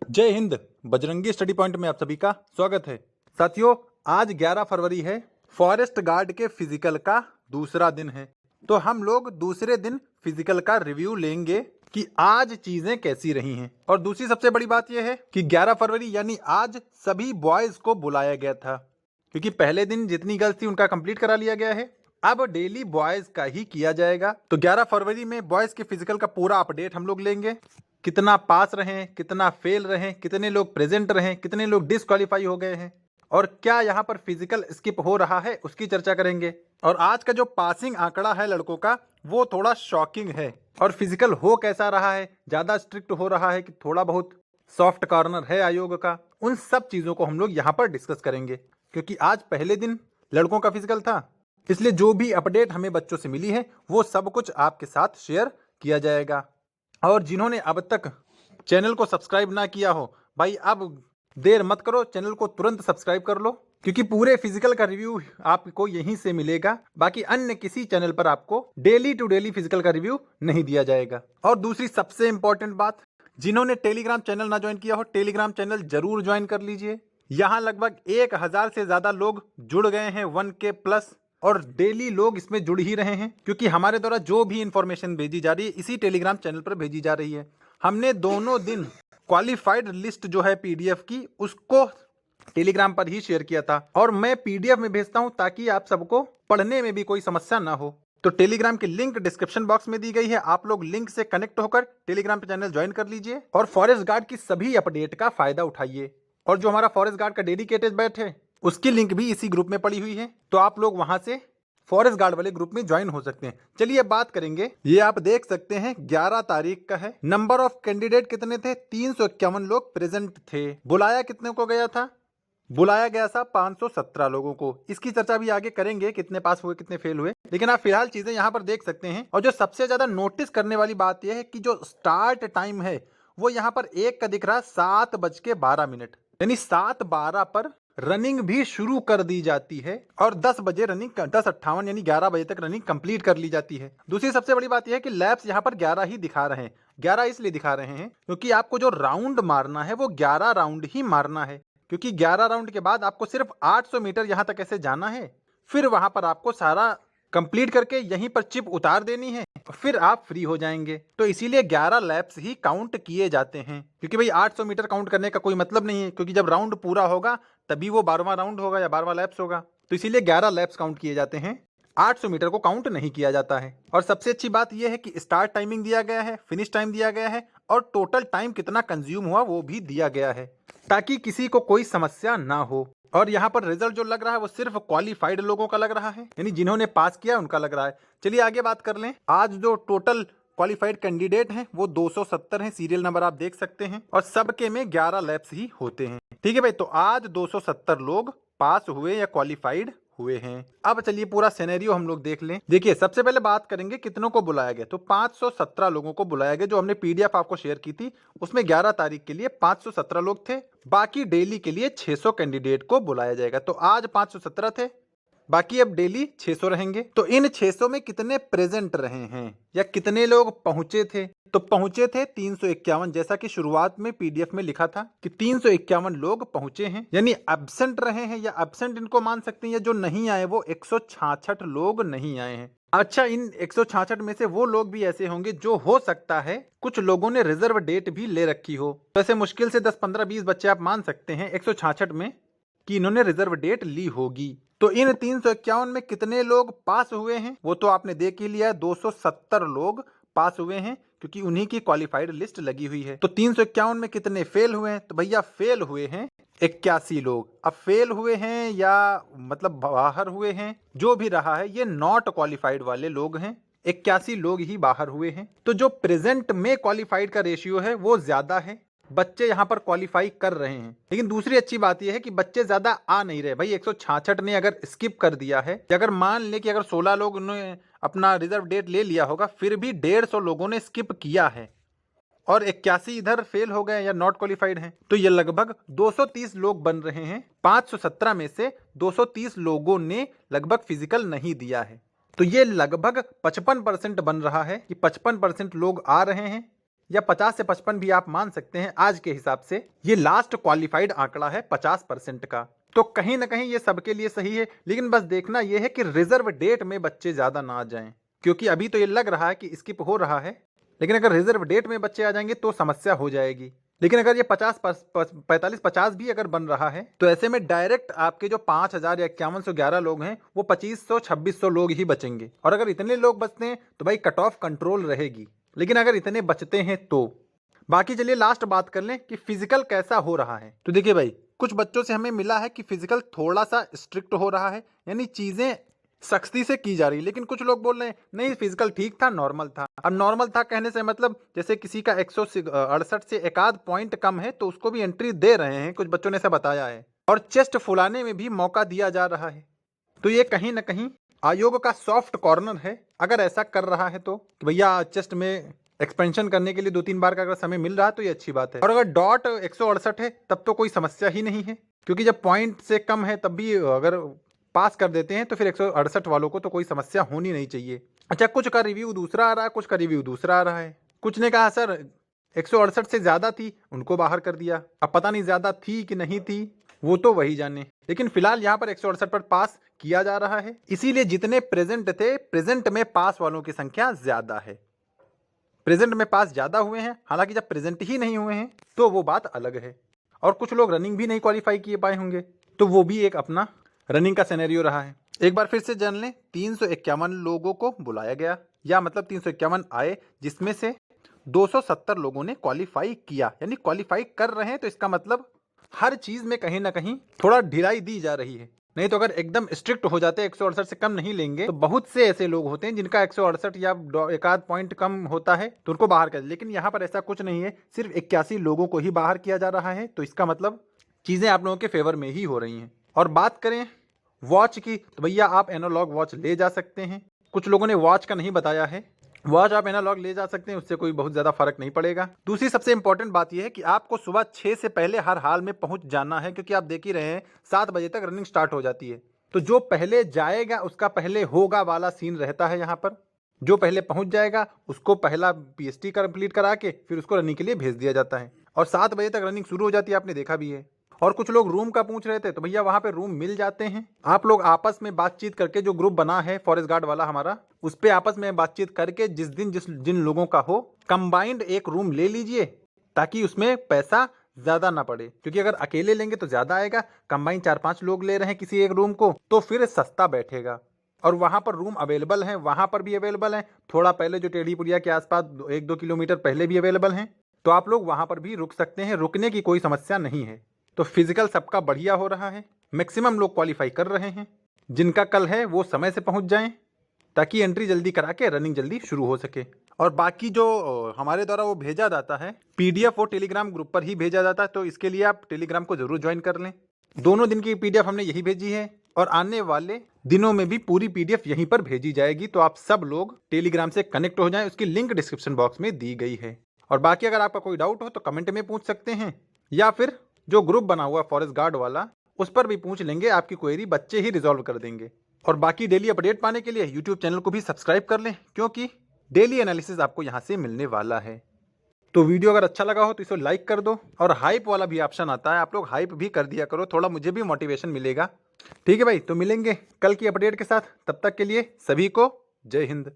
जय Hind. Bajrangi study point में आप सभी का स्वागत है। साथियों, आज 11 फरवरी है। फॉरेस्ट गार्ड के फिजिकल का दूसरा दिन है, तो हम लोग दूसरे दिन फिजिकल का रिव्यू लेंगे कि आज चीजें कैसी रही हैं। और दूसरी सबसे बड़ी बात यह है कि 11 फरवरी यानी आज सभी बॉयज को बुलाया गया था, क्योंकि पहले दिन जितनी गर्ल्स थी उनका कंप्लीट करा लिया गया है। अब डेली बॉयज का ही किया जाएगा। तो 11 फरवरी में बॉयज के फिजिकल का पूरा अपडेट हम लोग लेंगे। कितना पास रहे, कितना फेल रहे, कितने लोग प्रेजेंट रहे, कितने लोग डिस्क्वालीफाई हो गए हैं, और क्या यहाँ पर फिजिकल स्किप हो रहा है उसकी चर्चा करेंगे। और आज का जो पासिंग आंकड़ा है लड़कों का वो थोड़ा शॉकिंग है। और फिजिकल हो कैसा रहा है, ज्यादा स्ट्रिक्ट हो रहा है कि थोड़ा बहुत सॉफ्ट कॉर्नर है आयोग का, उन सब चीजों को हम लोग यहाँ पर डिस्कस करेंगे। क्योंकि आज पहले दिन लड़कों का फिजिकल था, इसलिए जो भी अपडेट हमें बच्चों से मिली है वो सब कुछ आपके साथ शेयर किया जाएगा। और जिन्होंने अब तक चैनल को सब्सक्राइब ना किया हो, भाई अब देर मत करो, चैनल को तुरंत सब्सक्राइब कर लो, क्योंकि पूरे फिजिकल का रिव्यू आपको यहीं से मिलेगा। बाकी अन्य किसी चैनल पर आपको डेली टू डेली फिजिकल का रिव्यू नहीं दिया जाएगा। और दूसरी सबसे इंपॉर्टेंट बात, जिन्होंने टेलीग्राम चैनल ना ज्वाइन किया हो, टेलीग्राम चैनल जरूर ज्वाइन कर लीजिए। यहाँ लगभग 1000 से ज्यादा लोग जुड़ गए हैं, 1K प्लस, और डेली लोग इसमें जुड़ ही रहे हैं, क्योंकि हमारे द्वारा जो भी इंफॉर्मेशन भेजी जा रही है इसी टेलीग्राम चैनल पर भेजी जा रही है। हमने दोनों दिन क्वालिफाइड लिस्ट जो है पीडीएफ की, उसको टेलीग्राम पर ही शेयर किया था, और मैं पीडीएफ में भेजता हूं ताकि आप सबको पढ़ने में भी कोई समस्या ना हो। तो टेलीग्राम की लिंक डिस्क्रिप्शन बॉक्स में दी गई है, आप लोग लिंक से कनेक्ट होकर टेलीग्राम चैनल ज्वाइन कर लीजिए और फॉरेस्ट गार्ड की सभी अपडेट का फायदा उठाइए। और जो हमारा फॉरेस्ट गार्ड का डेडिकेटेड बैच है उसकी लिंक भी इसी ग्रुप में पड़ी हुई है, तो आप लोग वहां से फॉरेस्ट गार्ड वाले ग्रुप में ज्वाइन हो सकते हैं। चलिए बात करेंगे। ये आप देख सकते हैं 11 तारीख का है। नंबर ऑफ कैंडिडेट कितने थे? 351 लोग प्रेजेंट थे। बुलाया कितने को गया था? बुलाया गया था 517 लोगों को। इसकी चर्चा भी आगे करेंगे, कितने पास हुए कितने फेल हुए, लेकिन आप फिलहाल चीजें यहाँ पर देख सकते हैं। और जो सबसे ज्यादा नोटिस करने वाली बात यह है कि जो स्टार्ट टाइम है वो यहाँ पर एक का दिख रहा है 7:12, यानी 7:12 पर रनिंग भी शुरू कर दी जाती है और 10 बजे रनिंग 10:58 यानी 11 बजे तक रनिंग कंप्लीट कर ली जाती है। दूसरी सबसे बड़ी बात यह है कि लैप्स यहाँ पर 11 ही दिखा रहे हैं। 11 इसलिए दिखा रहे हैं क्योंकि आपको जो राउंड मारना है वो 11 राउंड ही मारना है, क्योंकि 11 राउंड के बाद आपको सिर्फ 800 मीटर यहाँ तक ऐसे जाना है, फिर वहां पर आपको सारा कंप्लीट करके यहीं पर चिप उतार देनी है, फिर आप फ्री हो जाएंगे। तो इसीलिए 11 लैप्स ही काउंट किए जाते हैं, क्योंकि भाई 800 मीटर काउंट करने का कोई मतलब नहीं है, क्योंकि जब राउंड पूरा होगा तभी वो 12वां राउंड होगा या 12वां लैप्स होगा। तो इसीलिए 11 लैप्स काउंट किए जाते हैं, 800 मीटर को काउंट नहीं किया जाता है। और सबसे अच्छी बात यह है कि स्टार्ट टाइमिंग दिया गया है, फिनिश टाइम दिया गया है, और टोटल टाइम कितना कंज्यूम हुआ वो भी दिया गया है, ताकि किसी को कोई समस्या ना हो। और यहाँ पर रिजल्ट जो लग रहा है वो सिर्फ क्वालिफाइड लोगों का लग रहा है, यानी जिन्होंने पास किया उनका लग रहा है। चलिए आगे बात कर लें। आज जो टोटल क्वालिफाइड कैंडिडेट हैं वो 270 हैं, सीरियल नंबर आप देख सकते हैं, और सबके में 11 लैप्स ही होते हैं। ठीक है भाई, तो आज 270 लोग पास हुए या क्वालिफाइड हुए हैं। अब चलिए पूरा सिनेरियो हम लोग देख लें। देखिए, सबसे पहले बात करेंगे कितनों को बुलाया गया। तो 517 लोगों को बुलाया गया। जो हमने पीडीएफ आपको शेयर की थी उसमें 11 तारीख के लिए 517 लोग थे। बाकी डेली के लिए 600 कैंडिडेट को बुलाया जाएगा। तो आज 517 थे, बाकी अब डेली 600 रहेंगे। तो इन 600 में कितने प्रेजेंट रहे हैं या कितने लोग पहुंचे थे? तो पहुंचे थे 351, जैसा कि शुरुआत में पीडीएफ में लिखा था कि 351 लोग पहुंचे हैं, यानी एब्सेंट रहे हैं, या एब्सेंट इनको मान सकते हैं, या जो नहीं आए वो 166 लोग नहीं आए हैं। अच्छा, इन 166 में से वो लोग भी ऐसे होंगे जो हो सकता है कुछ लोगों ने रिजर्व डेट भी ले रखी हो। वैसे मुश्किल से 10, 15, 20 बच्चे आप मान सकते हैं 166 में कि इन्होंने रिजर्व डेट ली होगी। तो इन 351 में कितने लोग पास हुए हैं वो तो आपने देख ही लिया, 270 लोग पास हुए हैं, क्योंकि उन्हीं की क्वालिफाइड लिस्ट लगी हुई है। तो 351 में कितने फेल हुए हैं? तो भैया फेल हुए हैं 81 लोग। अब फेल हुए हैं या मतलब बाहर हुए हैं, जो भी रहा है, ये नॉट क्वालिफाइड वाले लोग हैं। 81 लोग ही बाहर हुए हैं। तो जो प्रेजेंट में क्वालिफाइड का रेशियो है वो ज्यादा है, बच्चे यहाँ पर क्वालिफाई कर रहे हैं। लेकिन दूसरी अच्छी बात यह है कि बच्चे ज्यादा आ नहीं रहे। भाई 166 ने अगर स्किप कर दिया है, अगर मान ले कि अगर 16 लोग ने अपना रिजर्व डेट ले लिया होगा, फिर भी 150 लोगों ने स्किप किया है और 81 इधर फेल हो गए या नॉट क्वालिफाइड हैं, तो ये लगभग 230 लोग बन रहे हैं। 517 में से 230 लोगों ने लगभग फिजिकल नहीं दिया है। तो ये लगभग 55% बन रहा है कि 55% लोग आ रहे हैं या 50 से 55 भी आप मान सकते हैं आज के हिसाब से। ये लास्ट क्वालिफाइड आंकड़ा है 50% का। तो कहीं ना कहीं ये सबके लिए सही है, लेकिन बस देखना यह है कि रिजर्व डेट में बच्चे ज्यादा ना आ जाएं, क्योंकि अभी तो ये लग रहा है कि स्किप हो रहा है, लेकिन अगर रिजर्व डेट में बच्चे आ जाएंगे तो समस्या हो जाएगी। लेकिन अगर ये 45-50 भी अगर बन रहा है तो ऐसे में डायरेक्ट आपके जो 5000 या 5111 लोग हैं वो 2500-2600 लोग ही बचेंगे। और अगर इतने लोग बचते हैं तो भाई कट ऑफ कंट्रोल रहेगी, लेकिन अगर इतने बचते हैं तो बाकी। चलिए लास्ट बात कर लें कि फिजिकल कैसा हो रहा है। तो देखिए भाई, कुछ बच्चों से हमें मिला है कि फिजिकल थोड़ा सा स्ट्रिक्ट हो रहा है, यानी चीजें सख्ती से की जा रही है। लेकिन कुछ लोग बोल रहे हैं नहीं फिजिकल ठीक था, नॉर्मल था। अब नॉर्मल था कहने से मतलब जैसे किसी का 168 से एक आध पॉइंट कम है तो उसको भी एंट्री दे रहे हैं, कुछ बच्चों ने ऐसा बताया है। और चेस्ट फुलाने में भी मौका दिया जा रहा है। तो ये कहीं ना कहीं आयोग का सॉफ्ट कॉर्नर है अगर ऐसा कर रहा है तो, कि भैया चेस्ट में एक्सपेंशन करने के लिए 2-3 बार का अगर समय मिल रहा है तो ये अच्छी बात है। और अगर डॉट 168 है तब तो कोई समस्या ही नहीं है, क्योंकि जब पॉइंट से कम है तब भी अगर पास कर देते हैं तो फिर 168 वालों को तो कोई समस्या होनी नहीं चाहिए। अच्छा, कुछ का रिव्यू दूसरा आ रहा है, कुछ का रिव्यू दूसरा आ रहा है। कुछ ने कहा सर 168 से ज्यादा थी, उनको बाहर कर दिया। अब पता नहीं ज्यादा थी कि नहीं थी, वो तो वही जाने। लेकिन फिलहाल यहाँ पर 168 पर पास किया जा रहा है, इसीलिए जितने प्रेजेंट थे प्रेजेंट में पास वालों की संख्या ज्यादा है। प्रेजेंट में पास ज्यादा हुए हैं, हालांकि जब प्रेजेंट ही नहीं हुए हैं तो वो बात अलग है। और कुछ लोग रनिंग भी नहीं क्वालिफाई किए पाए होंगे, तो वो भी एक अपना रनिंग का सिनेरियो रहा है। एक बार फिर से जान लें, 351 लोगों को बुलाया गया, या मतलब 351 आए, जिसमें से 270 लोगों ने क्वालिफाई किया, यानी क्वालिफाई कर रहे हैं। तो इसका मतलब हर चीज में कहीं ना कहीं थोड़ा ढिलाई दी जा रही है। नहीं तो अगर एकदम स्ट्रिक्ट हो जाते 168 से कम नहीं लेंगे तो बहुत से ऐसे लोग होते हैं जिनका 168 या एक आध पॉइंट कम होता है तो उनको बाहर कर। लेकिन यहाँ पर ऐसा कुछ नहीं है, सिर्फ 81 लोगों को ही बाहर किया जा रहा है। तो इसका मतलब चीजें आप लोगों के फेवर में ही हो रही हैं। और बात करें वॉच की, तो भैया आप एनालॉग वॉच ले जा सकते हैं। कुछ लोगों ने वॉच का नहीं बताया है, वॉच आप एनालॉग ले जा सकते हैं, उससे कोई बहुत ज्यादा फर्क नहीं पड़ेगा। दूसरी सबसे इंपॉर्टेंट बात यह है कि आपको सुबह 6 से पहले हर हाल में पहुंच जाना है, क्योंकि आप देख ही रहे हैं 7 बजे तक रनिंग स्टार्ट हो जाती है। तो जो पहले जाएगा उसका पहले होगा वाला सीन रहता है। यहाँ पर जो पहले पहुंच जाएगा उसको पहला PST कंप्लीट करा के फिर उसको रनिंग के लिए भेज दिया जाता है। और 7 बजे तक रनिंग शुरू हो जाती है, आपने देखा भी है। और कुछ लोग रूम का पूछ रहे थे, तो भैया वहां पे रूम मिल जाते हैं। आप लोग आपस में बातचीत करके, जो ग्रुप बना है फॉरेस्ट गार्ड वाला हमारा, उस पे आपस में बातचीत करके जिन लोगों का हो कंबाइंड एक रूम ले लीजिए, ताकि उसमें पैसा ज्यादा ना पड़े। क्योंकि अगर अकेले लेंगे तो ज्यादा आएगा, कंबाइंड 4-5 लोग ले रहे हैं किसी एक रूम को तो फिर सस्ता बैठेगा। और वहां पर रूम अवेलेबल है, वहां पर भी अवेलेबल है, थोड़ा पहले जो टेढ़ीपुरिया के आसपास 1-2 किलोमीटर पहले भी अवेलेबल है। तो आप लोग वहां पर भी रुक सकते हैं, रुकने की कोई समस्या नहीं है। तो फिजिकल सबका बढ़िया हो रहा है, मैक्सिमम लोग क्वालिफाई कर रहे हैं। जिनका कल है वो समय से पहुंच जाएं, ताकि एंट्री जल्दी करा के रनिंग जल्दी शुरू हो सके। और बाकी जो हमारे द्वारा वो भेजा जाता है PDF, वो टेलीग्राम ग्रुप पर ही भेजा जाता है। तो इसके लिए आप टेलीग्राम को जरूर ज्वाइन कर लें। दोनों दिन की PDF हमने यही भेजी है, और आने वाले दिनों में भी पूरी PDF यहीं पर भेजी जाएगी। तो आप सब लोग टेलीग्राम से कनेक्ट हो जाएं, उसकी लिंक डिस्क्रिप्शन बॉक्स में दी गई है। और बाकी अगर आपका कोई डाउट हो तो कमेंट में पूछ सकते हैं, या फिर जो ग्रुप बना हुआ फॉरेस्ट गार्ड वाला उस पर भी पूछ लेंगे, आपकी क्वेरी बच्चे ही रिजॉल्व कर देंगे। और बाकी डेली अपडेट पाने के लिए यूट्यूब चैनल को भी सब्सक्राइब कर लें, क्योंकि डेली एनालिसिस आपको यहाँ से मिलने वाला है। तो वीडियो अगर अच्छा लगा हो तो इसे लाइक कर दो, और हाइप वाला भी ऑप्शन आता है, आप लोग हाइप भी कर दिया करो, थोड़ा मुझे भी मोटिवेशन मिलेगा। ठीक है भाई, तो मिलेंगे कल की अपडेट के साथ, तब तक के लिए सभी को जय हिंद।